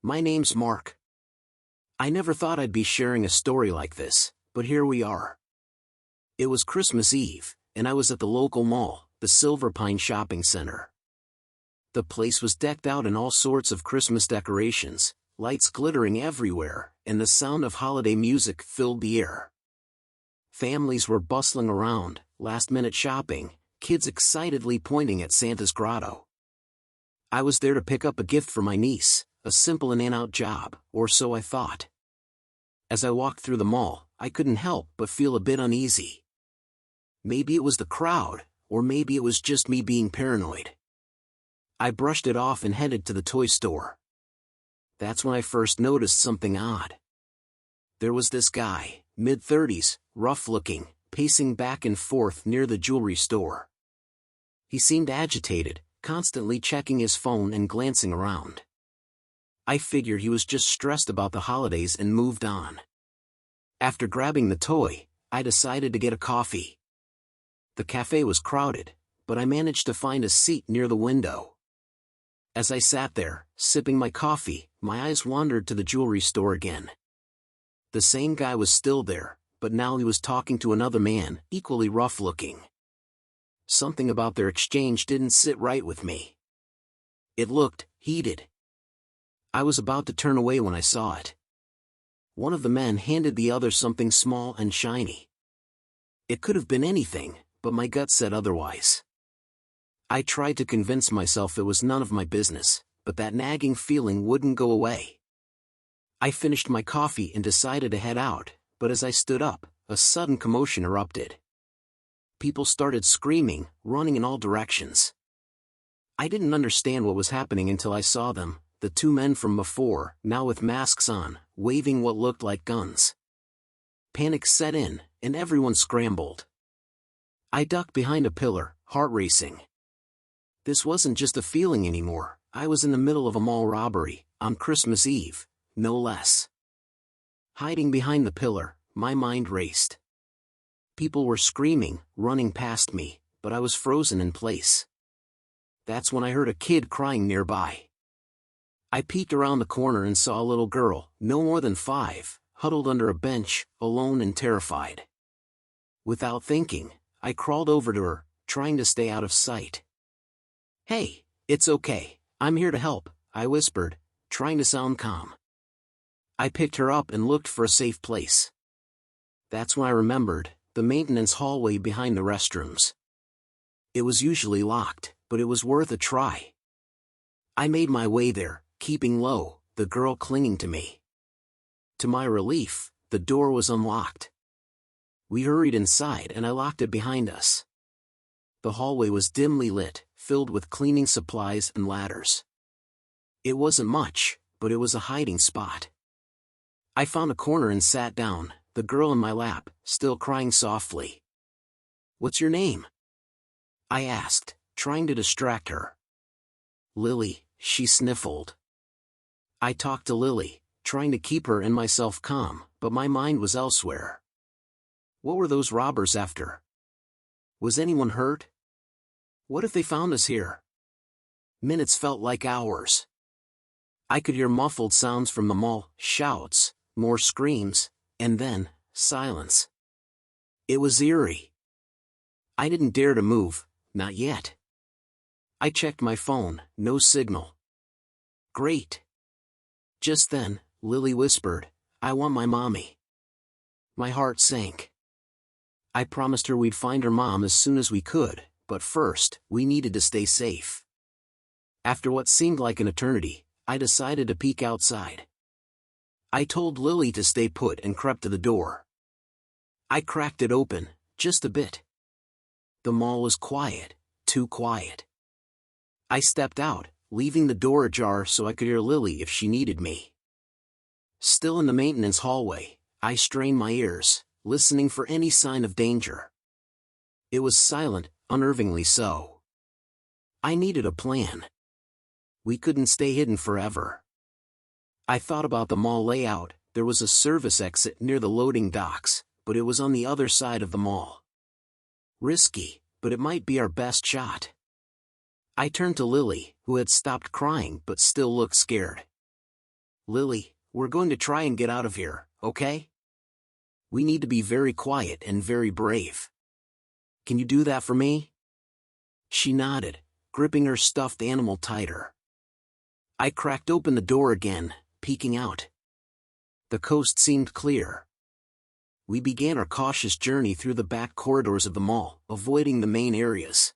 My name's Mark. I never thought I'd be sharing a story like this, but here we are. It was Christmas Eve, and I was at the local mall, the Silver Pine Shopping Center. The place was decked out in all sorts of Christmas decorations, lights glittering everywhere, and the sound of holiday music filled the air. Families were bustling around, last-minute shopping, kids excitedly pointing at Santa's grotto. I was there to pick up a gift for my niece, a simple in-and-out job, or so I thought. As I walked through the mall, I couldn't help but feel a bit uneasy. Maybe it was the crowd, or maybe it was just me being paranoid. I brushed it off and headed to the toy store. That's when I first noticed something odd. There was this guy, mid-30s, rough-looking, pacing back and forth near the jewelry store. He seemed agitated, constantly checking his phone and glancing around. I figured he was just stressed about the holidays and moved on. After grabbing the toy, I decided to get a coffee. The cafe was crowded, but I managed to find a seat near the window. As I sat there, sipping my coffee, my eyes wandered to the jewelry store again. The same guy was still there, but now he was talking to another man, equally rough-looking. Something about their exchange didn't sit right with me. It looked heated. I was about to turn away when I saw it. One of the men handed the other something small and shiny. It could have been anything, but my gut said otherwise. I tried to convince myself it was none of my business, but that nagging feeling wouldn't go away. I finished my coffee and decided to head out, but as I stood up, a sudden commotion erupted. People started screaming, running in all directions. I didn't understand what was happening until I saw them, the two men from before, now with masks on, waving what looked like guns. Panic set in, and everyone scrambled. I ducked behind a pillar, heart racing. This wasn't just a feeling anymore, I was in the middle of a mall robbery, on Christmas Eve, no less. Hiding behind the pillar, my mind raced. People were screaming, running past me, but I was frozen in place. That's when I heard a kid crying nearby. I peeked around the corner and saw a little girl, no more than 5, huddled under a bench, alone and terrified. Without thinking, I crawled over to her, trying to stay out of sight. "Hey, it's okay, I'm here to help," I whispered, trying to sound calm. I picked her up and looked for a safe place. That's when I remembered, the maintenance hallway behind the restrooms. It was usually locked, but it was worth a try. I made my way there, keeping low, the girl clinging to me. To my relief, the door was unlocked. We hurried inside and I locked it behind us. The hallway was dimly lit, filled with cleaning supplies and ladders. It wasn't much, but it was a hiding spot. I found a corner and sat down, the girl in my lap, still crying softly. "What's your name?" I asked, trying to distract her. "Lily," she sniffled. I talked to Lily, trying to keep her and myself calm, but my mind was elsewhere. What were those robbers after? Was anyone hurt? What if they found us here? Minutes felt like hours. I could hear muffled sounds from the mall, shouts, more screams, and then, silence. It was eerie. I didn't dare to move, not yet. I checked my phone, no signal. Great. Just then, Lily whispered, "I want my mommy." My heart sank. I promised her we'd find her mom as soon as we could, but first, we needed to stay safe. After what seemed like an eternity, I decided to peek outside. I told Lily to stay put and crept to the door. I cracked it open, just a bit. The mall was quiet, too quiet. I stepped out, leaving the door ajar so I could hear Lily if she needed me. Still in the maintenance hallway, I strained my ears, listening for any sign of danger. It was silent, unnervingly so. I needed a plan. We couldn't stay hidden forever. I thought about the mall layout. There was a service exit near the loading docks, but it was on the other side of the mall. Risky, but it might be our best shot. I turned to Lily, who had stopped crying but still looked scared. "Lily, we're going to try and get out of here, okay? We need to be very quiet and very brave. Can you do that for me?" She nodded, gripping her stuffed animal tighter. I cracked open the door again, peeking out. The coast seemed clear. We began our cautious journey through the back corridors of the mall, avoiding the main areas.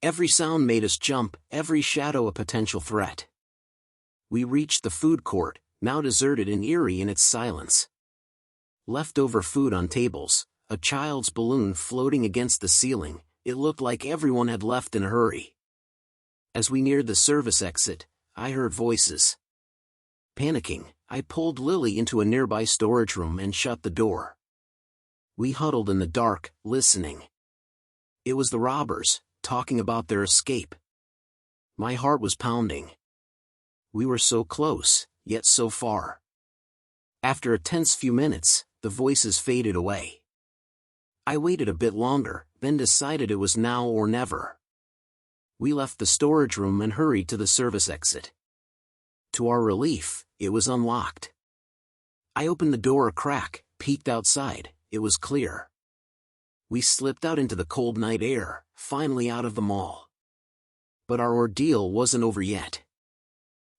Every sound made us jump, every shadow a potential threat. We reached the food court, now deserted and eerie in its silence. Leftover food on tables, a child's balloon floating against the ceiling, it looked like everyone had left in a hurry. As we neared the service exit, I heard voices. Panicking, I pulled Lily into a nearby storage room and shut the door. We huddled in the dark, listening. It was the robbers, talking about their escape. My heart was pounding. We were so close, yet so far. After a tense few minutes, the voices faded away. I waited a bit longer, then decided it was now or never. We left the storage room and hurried to the service exit. To our relief, it was unlocked. I opened the door a crack, peeked outside, it was clear. We slipped out into the cold night air, finally out of the mall. But our ordeal wasn't over yet.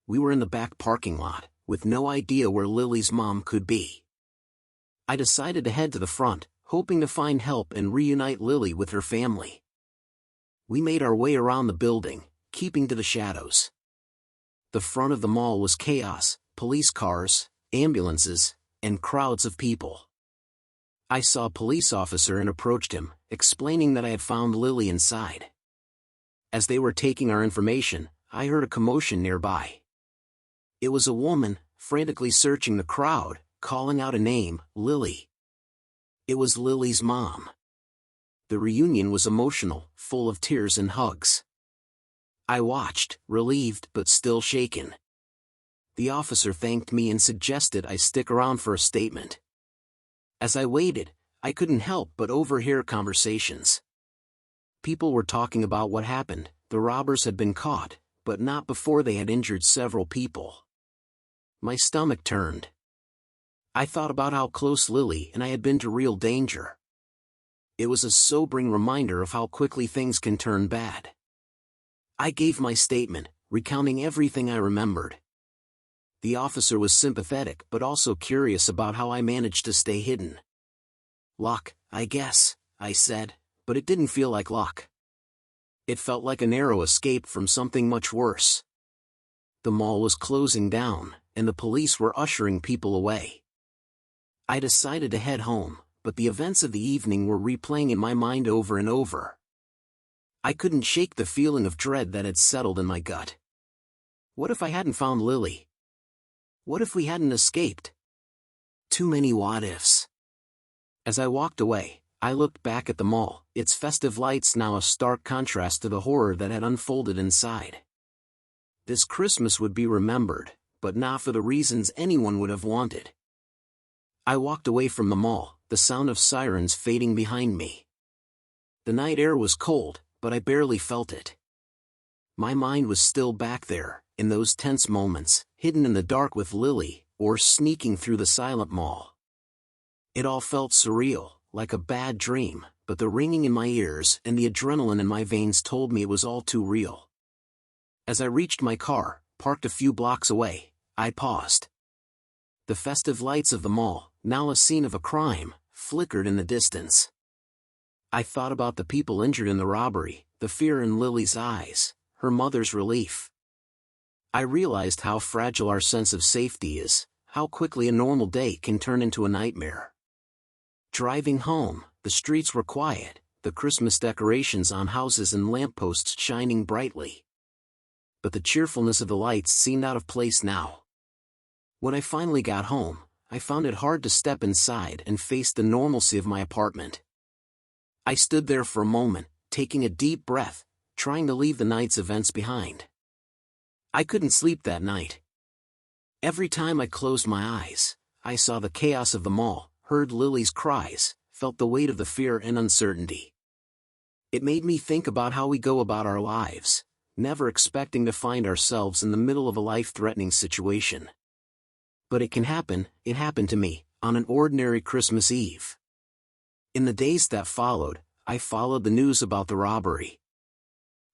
We were in the back parking lot, with no idea where Lily's mom could be. I decided to head to the front, hoping to find help and reunite Lily with her family. We made our way around the building, keeping to the shadows. The front of the mall was chaos, police cars, ambulances, and crowds of people. I saw a police officer and approached him, explaining that I had found Lily inside. As they were taking our information, I heard a commotion nearby. It was a woman, frantically searching the crowd, calling out a name, Lily. It was Lily's mom. The reunion was emotional, full of tears and hugs. I watched, relieved but still shaken. The officer thanked me and suggested I stick around for a statement. As I waited, I couldn't help but overhear conversations. People were talking about what happened. The robbers had been caught, but not before they had injured several people. My stomach turned. I thought about how close Lily and I had been to real danger. It was a sobering reminder of how quickly things can turn bad. I gave my statement, recounting everything I remembered. The officer was sympathetic but also curious about how I managed to stay hidden. "Luck, I guess," I said, but it didn't feel like luck. It felt like a narrow escape from something much worse. The mall was closing down, and the police were ushering people away. I decided to head home, but the events of the evening were replaying in my mind over and over. I couldn't shake the feeling of dread that had settled in my gut. What if I hadn't found Lily? What if we hadn't escaped? Too many what-ifs. As I walked away, I looked back at the mall, its festive lights now a stark contrast to the horror that had unfolded inside. This Christmas would be remembered, but not for the reasons anyone would have wanted. I walked away from the mall, the sound of sirens fading behind me. The night air was cold, but I barely felt it. My mind was still back there, in those tense moments, hidden in the dark with Lily, or sneaking through the silent mall. It all felt surreal, like a bad dream, but the ringing in my ears and the adrenaline in my veins told me it was all too real. As I reached my car, parked a few blocks away, I paused. The festive lights of the mall, now a scene of a crime, flickered in the distance. I thought about the people injured in the robbery, the fear in Lily's eyes, her mother's relief. I realized how fragile our sense of safety is, how quickly a normal day can turn into a nightmare. Driving home, the streets were quiet, the Christmas decorations on houses and lampposts shining brightly. But the cheerfulness of the lights seemed out of place now. When I finally got home, I found it hard to step inside and face the normalcy of my apartment. I stood there for a moment, taking a deep breath, trying to leave the night's events behind. I couldn't sleep that night. Every time I closed my eyes, I saw the chaos of the mall, heard Lily's cries, felt the weight of the fear and uncertainty. It made me think about how we go about our lives, never expecting to find ourselves in the middle of a life-threatening situation. But it happened to me, on an ordinary Christmas Eve. In the days that followed, I followed the news about the robbery.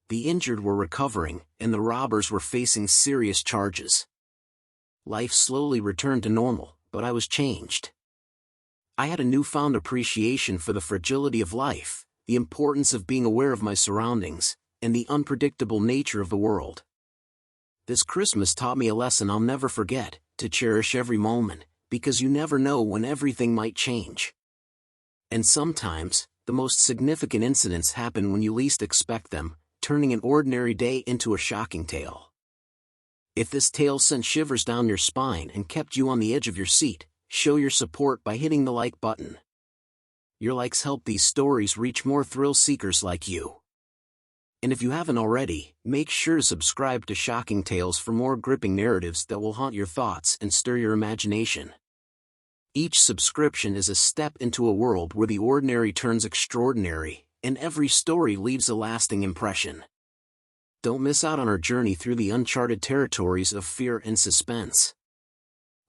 The injured were recovering, and the robbers were facing serious charges. Life slowly returned to normal, but I was changed. I had a newfound appreciation for the fragility of life, the importance of being aware of my surroundings, and the unpredictable nature of the world. This Christmas taught me a lesson I'll never forget, to cherish every moment, because you never know when everything might change. And sometimes, the most significant incidents happen when you least expect them, turning an ordinary day into a shocking tale. If this tale sent shivers down your spine and kept you on the edge of your seat, show your support by hitting the like button. Your likes help these stories reach more thrill seekers like you. And if you haven't already, make sure to subscribe to Shocking Tales for more gripping narratives that will haunt your thoughts and stir your imagination. Each subscription is a step into a world where the ordinary turns extraordinary, and every story leaves a lasting impression. Don't miss out on our journey through the uncharted territories of fear and suspense.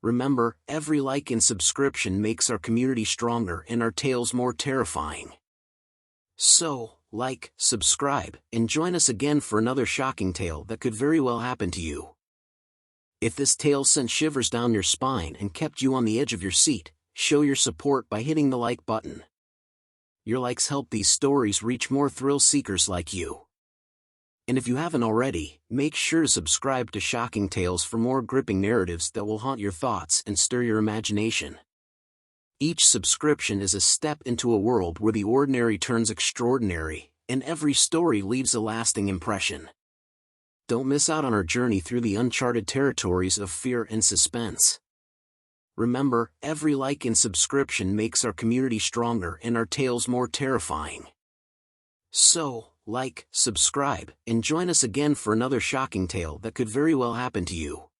Remember, every like and subscription makes our community stronger and our tales more terrifying. So, like, subscribe, and join us again for another shocking tale that could very well happen to you. If this tale sent shivers down your spine and kept you on the edge of your seat, show your support by hitting the like button. Your likes help these stories reach more thrill seekers like you. And if you haven't already, make sure to subscribe to Shocking Tales for more gripping narratives that will haunt your thoughts and stir your imagination. Each subscription is a step into a world where the ordinary turns extraordinary, and every story leaves a lasting impression. Don't miss out on our journey through the uncharted territories of fear and suspense. Remember, every like and subscription makes our community stronger and our tales more terrifying. So, like, subscribe, and join us again for another shocking tale that could very well happen to you.